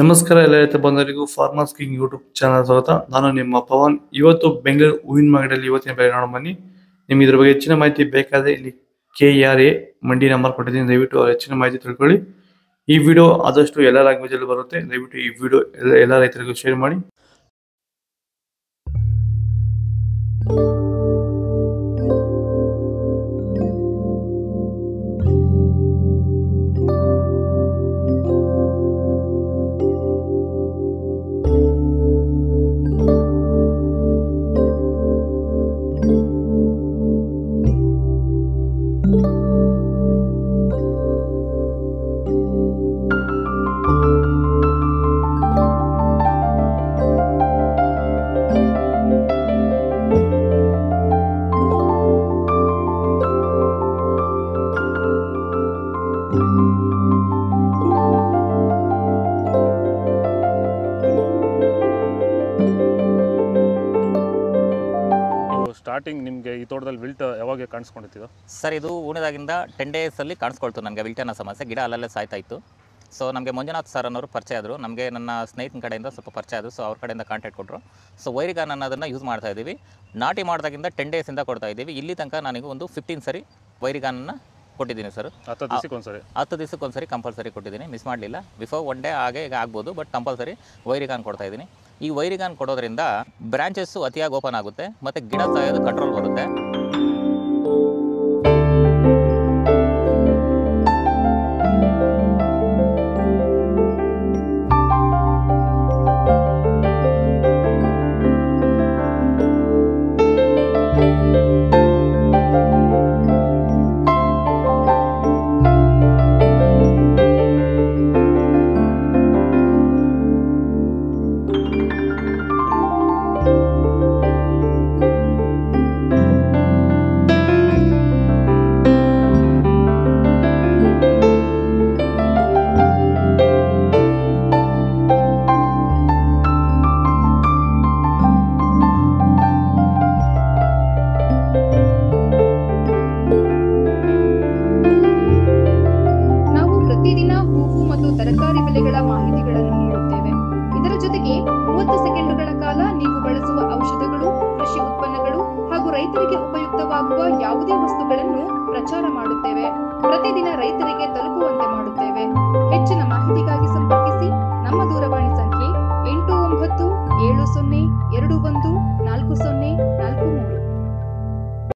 ನಮಸ್ಕಾರ ಎಲ್ಲ ರೈತ ಬಂಧುಗಳಿಗೂ ಫಾರ್ಮರ್ಸ್ ಕಿಂಗ್ ಯೂಟ್ಯೂಬ್ ಚಾನಲ್ ಸ್ವಾಗತ. ನಾನು ನಿಮ್ಮ ಪವನ್. ಇವತ್ತು ಬೆಂಗಳೂರು ಹೂವಿನ ಮಾರ್ಕೆಟಲ್ಲಿ ಇವತ್ತಿನ ಬೆಲೆ ನೋಡೋಣ ಬನ್ನಿ. ನಿಮ್ಗೆ ಇದ್ರ ಬಗ್ಗೆ ಹೆಚ್ಚಿನ ಮಾಹಿತಿ ಬೇಕಾದ್ರೆ ಇಲ್ಲಿ KRA ಮಂಡಿ ನಂಬರ್ ಕೊಟ್ಟಿದ್ದೀನಿ, ದಯವಿಟ್ಟು ಹೆಚ್ಚಿನ ಮಾಹಿತಿ ತಿಳ್ಕೊಳ್ಳಿ. ಈ ವಿಡಿಯೋ ಆದಷ್ಟು ಎಲ್ಲ ಲ್ಯಾಂಗ್ವೇಜ್ ಅಲ್ಲಿ ಬರುತ್ತೆ, ದಯವಿಟ್ಟು ಈ ವಿಡಿಯೋ ಎಲ್ಲ ರೈತರಿಗೂ ಶೇರ್ ಮಾಡಿ. ಸ್ಟಾರ್ಟಿಂಗ್ ನಿಮಗೆ ಈ ತೋಟದಲ್ಲಿ ವಿಲ್ಟ್ ಯಾವಾಗ ಕಾಣಿಸ್ಕೊಂಡಿತ್ತು ಸರ್? ಇದು ಹೂಣಿದಾಗಿಂದ 10 ಡೇಸಲ್ಲಿ ಕಾಣಿಸ್ಕೊಳ್ತು ನನಗೆ ವಿಲ್ಟ್ ಅನ್ನೋ ಸಮಸ್ಯೆ. ಗಿಡ ಅಲ್ಲಲ್ಲೇ ಸಾಯ್ತಾ ಇತ್ತು. ಸೊ ನಮಗೆ ಮಂಜುನಾಥ್ ಸರ್ ಅನ್ನೋರು ಪರಿಚಯ ಆದರು, ನಮಗೆ ನನ್ನ ಸ್ನೇಹಿತನ ಕಡೆಯಿಂದ ಸ್ವಲ್ಪ ಪರಿಚಯ ಆದರು. ಸೊ ಅವ್ರ ಕಡೆಯಿಂದ ಕಾಂಟ್ಯಾಕ್ಟ್ ಕೊಟ್ಟರು. ಸೊ ವೈರಿಗಾನ್ ಅನ್ನೋದನ್ನು ಯೂಸ್ ಮಾಡ್ತಾ ಇದ್ದೀವಿ. ನಾಟಿ ಮಾಡಿದಾಗಿಂದ 10 ಡೇಸಿಂದ ಕೊಡ್ತಾ ಇದ್ದೀವಿ. ಇಲ್ಲಿ ತನಕ ನನಗೆ ಒಂದು 15 ಸರಿ ವೈರಿಗಾನನ್ನು ಕೊಟ್ಟಿದ್ದೀನಿ ಸರ್. 10 ದಿವಸಕ್ಕೊಂದ್ಸರಿ ಕಂಪಲ್ಸರಿ ಕೊಟ್ಟಿದ್ದೀನಿ, ಮಿಸ್ ಮಾಡಲಿಲ್ಲ. ಬಿಫೋರ್ 1 ಡೇ ಹಾಗೆ ಈಗ ಆಗ್ಬೋದು, ಬಟ್ ಕಂಪಲ್ಸರಿ ವೈರಿಗಾನ್ ಕೊಡ್ತಾ ಇದ್ದೀನಿ. ಈ ವೈರಿಗಾನ್ ಕೊಡೋದ್ರಿಂದ ಬ್ರಾಂಚಸ್ಸು ಅತಿಯಾಗಿ ಓಪನ್ ಆಗುತ್ತೆ ಮತ್ತು ಗಿಡ ಸಾಯೋದು ಕಂಟ್ರೋಲ್ ಬರುತ್ತೆ. ತರಕಾರಿ ಬೆಲೆಗಳ ಮಾಹಿತಿಗಳನ್ನು ನೀಡುತ್ತೇವೆ. ಇದರ ಜೊತೆಗೆ 30 ಸೆಕೆಂಡುಗಳ ಕಾಲ ನೀವು ಬಳಸುವ ಔಷಧಗಳು, ಕೃಷಿ ಉತ್ಪನ್ನಗಳು ಹಾಗೂ ರೈತರಿಗೆ ಉಪಯುಕ್ತವಾಗುವ ಯಾವುದೇ ವಸ್ತುಗಳನ್ನು ಪ್ರಚಾರ ಮಾಡುತ್ತೇವೆ. ಪ್ರತಿದಿನ ರೈತರಿಗೆ ತಲುಪುವಂತೆ ಮಾಡುತ್ತೇವೆ. ಹೆಚ್ಚಿನ ಮಾಹಿತಿಗಾಗಿ ಸಂಪರ್ಕಿಸಿ. ನಮ್ಮ ದೂರವಾಣಿ ಸಂಖ್ಯೆ 897021